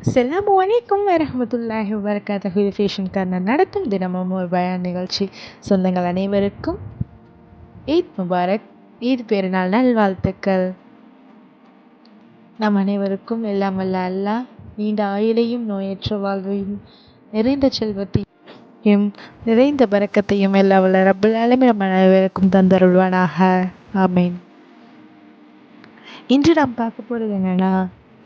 அஸ்ஸலாமு அலைக்கும் வரஹ்மத்துல்லாஹி வபரகாத்துஹு. ஃபேஷன் கார்னர் நடத்தும் தினமும் ஒரு பயான் நிகழ்ச்சி. சொந்தங்கள் அனைவருக்கும் ஈத் முபாரக், ஈத் பெருநாள் நல்வாழ்த்துக்கள். நம் அனைவருக்கும் எல்லாம் வல்ல அல்லாஹ் நீண்ட ஆயுளையும் நோயற்ற வாழ்வையும் நிறைந்த செல்வத்தையும் நிறைந்த பரக்கத்தையும் எல்லாம் வல்ல ரப்பல் ஆலமீன் நம் அனைவருக்கும் தந்தருள்வானாக. ஆமீன். இன்று நாம் பார்க்க போகிறது என்னன்னா,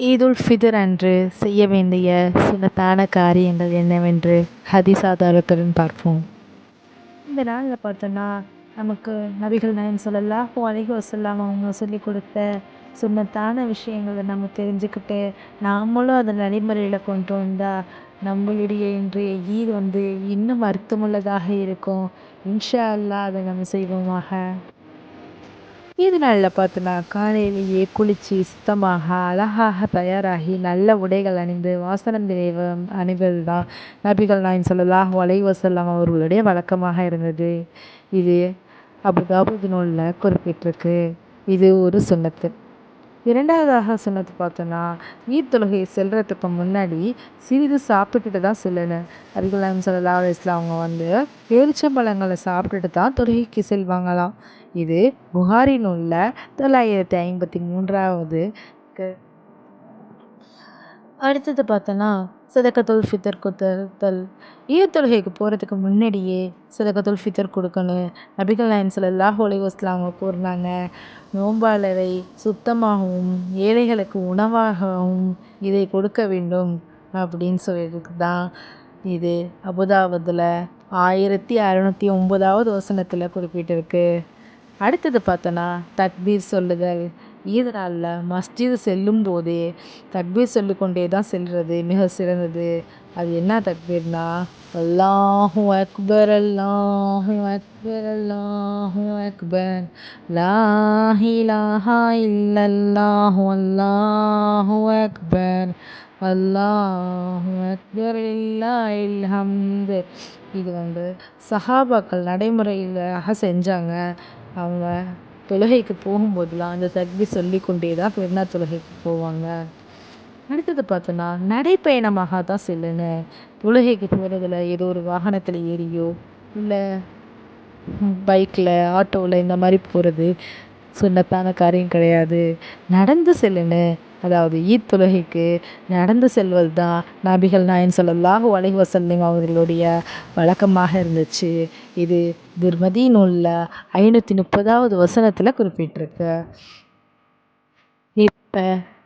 ஈதுல் ஃபித்ர் அன்று செய்ய வேண்டிய சுன்னத்தான காரியங்கள் என்னவென்று ஹதீஸ் ஆதாரத்துடன் பார்ப்போம். இந்த நாளில் பார்த்தோன்னா, நமக்கு நபிகள் நாயகம் ஸல்லல்லாஹு அலைஹி வஸல்லம் அவங்க சொல்லி கொடுத்த சுன்னத்தான விஷயங்களை நம்ம தெரிஞ்சுக்கிட்டு நாமளும் அதை நடைமுறையில் கொண்டு வந்தால் நம்மளுடைய இன்றைய ஈத் இன்னும் அர்த்தமுள்ளதாக இருக்கும். இன்ஷா அல்லாஹ் அதை நம்ம செய்வோமாக. ஈது நாளில் பார்த்தோன்னா, காலையிலேயே குளித்து சுத்தமாக அழகாக தயாராகி நல்ல உடைகள் அணிந்து வாசனம் நிறைவு அணிவது தான் நபிகள் நாயகம் ஸல்லல்லாஹு அலைஹி வஸல்லம் அவர்களுடைய வழக்கமாக இருந்தது. இது அபூதாவூத் நூலில் குறிப்பிட்டிருக்கு. இது ஒரு சுன்னத்து. இரண்டாவதாக சுன்னத்து பார்த்தோன்னா, ஈத் தொழுகை செல்றதுக்கு முன்னாடி சிறிது சாப்பிட்டுட்டு தான் செல்லணும். நபிகள் நாயகம் ஸல்லல்லாஹு அலைஹி வஸல்லம் அவங்க பேரிச்சம்பழங்களை சாப்பிட்டுட்டு தான் தொழுகைக்கு செல்வாங்களாம். இது புகாரி நூலில் 953வது. அடுத்தது பார்த்தோன்னா, சதகத்துல் ஃபித்ர் கொடுத்தல். ஈத் தொழுகைக்கு போகிறதுக்கு முன்னாடியே சதகத்துல் ஃபித்ர் கொடுக்கணும். நபிகள் நாயகம் ஸல்லல்லாஹு அலைஹி வஸல்லம் அவங்க கூறினாங்க, நோன்பாளரை சுத்தமாகவும் ஏழைகளுக்கு உணவாகவும் இதை கொடுக்க வேண்டும் அப்படின்னு சொல்லிட்டு தான் இது அபூதாவூதில் 1609வது வசனத்தில் குறிப்பிட்டிருக்கு. அடுத்தது பார்த்தோன்னா, தக்பீர் சொல்லுதல். ஈது நாளில் மஸ்ஜிது செல்லும் போதே தக்பீர் சொல்லிக்கொண்டே தான் செல்வது மிக சிறந்தது. அது என்ன தக்பீர்னா, அல்லாஹு அக்பர் அல்லாஹு அக்பர் அல்லாஹு அக்பர் லா இலாஹா இல்லல்லாஹு அல்லாஹு அக்பர் அல்லாஹு அக்பர் லில்லாஹில் ஹம்து. இது சஹாபாக்கள் நடைமுறையிலாக செஞ்சாங்க. அவங்க தொழுகைக்கு போகும்போதெல்லாம் அந்த தக்பீர் சொல்லி கொண்டே தான் பெருநாள் தொழுகைக்கு போவாங்க. அடுத்தது பார்த்தோன்னா, நடைப்பயணமாக தான் செல்லணும். தொழுகைக்கு போகிறதுல ஏதோ ஒரு வாகனத்தில் ஏறியோ இல்லை பைக்கில் ஆட்டோவில் இந்த மாதிரி போகிறது சுன்னத்தான காரியம் கிடையாது. நடந்து செல்லணும். அதாவது ஈத் தொழுகைக்கு நடந்து செல்வது தான் நபிகள் நாயகம் ஸல்லல்லாஹு அலைஹி வஸல்லம் அவர்களுடைய வழக்கமாக இருந்துச்சு. இது திர்மதி நூலில் 530வது வசனத்தில் குறிப்பிட்டிருக்கு. இப்போ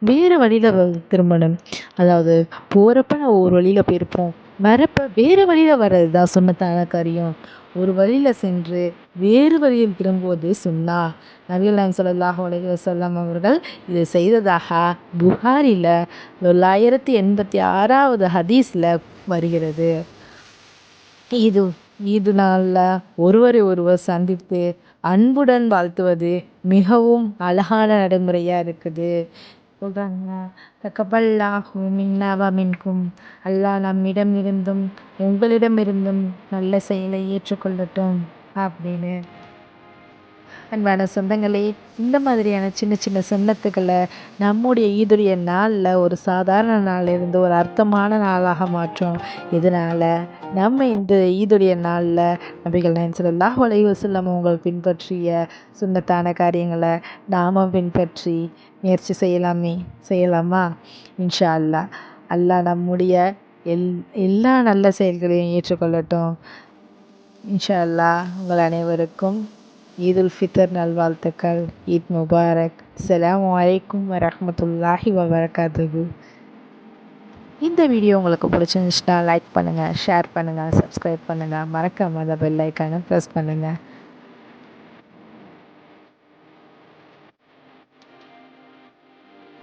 வேறு வழியில் திரும்பணும். அதாவது போகிறப்ப நான் ஒரு வழியில் போயிருப்போம், வரப்போ வேறு வழியில் வர்றது தான் சுன்னத்தான காரியம். ஒரு வழியில் சென்று வேறு வழியில் திரும்புவது சுன்னா. நபிகள் நாயகம் ஸல்லல்லாஹு அலைஹி வஸல்லம் அவர்கள் இதை செய்ததாக புகாரில் 986வது ஹதீஸில் வருகிறது. ஈது நாளில் ஒருவரை ஒருவர் சந்தித்து அன்புடன் வாழ்த்துவது மிகவும் அழகான நடைமுறையாக இருக்குது. சொல்கிறாங்க, தக்கபல்லாஹு மின்னா வ மின்கும். அல்லாஹ் நம்மிடம் இருந்தும் உங்களிடமிருந்தும் நல்ல செயலை ஏற்றுக்கொள்ளட்டும் அப்படின்னு. அன்பான சொந்தங்களே, இந்த மாதிரியான சின்ன சின்ன சுன்னத்துக்களை நம்முடைய ஈதுடைய நாளில் ஒரு சாதாரண நாளிலிருந்து ஒரு அர்த்தமான நாளாக மாற்றோம். இதனால் நம்ம இந்த ஈதுடைய நாளில் நபிகள் நாயகம் ஸல்லல்லாஹு அலைஹி வஸல்லம் அவங்க பின்பற்றிய சுன்னத்தான காரியங்களை நாம் பின்பற்றி முயற்சி செய்யலாமா? இன்ஷா அல்லாஹ். அல்லாஹ் நம்முடைய எல்லா நல்ல செயல்களையும் ஏற்றுக்கொள்ளட்டும். இன்ஷா அல்லாஹ். உங்கள் அனைவருக்கும் ஈதுல் ஃபித்ர் நல்வாழ்த்துக்கள். ஈத் முபாரக். அஸ்ஸலாமு அலைக்கும் வரஹ்மத்துல்லாஹி வபரகாத்துஹு. இந்த வீடியோ உங்களுக்கு பிடிச்சிருந்துச்சுன்னா லைக் பண்ணுங்கள், ஷேர் பண்ணுங்கள், சப்ஸ்கிரைப் பண்ணுங்கள். மறக்காம அந்த பெல் ஐக்கானை ப்ரெஸ் பண்ணுங்கள்.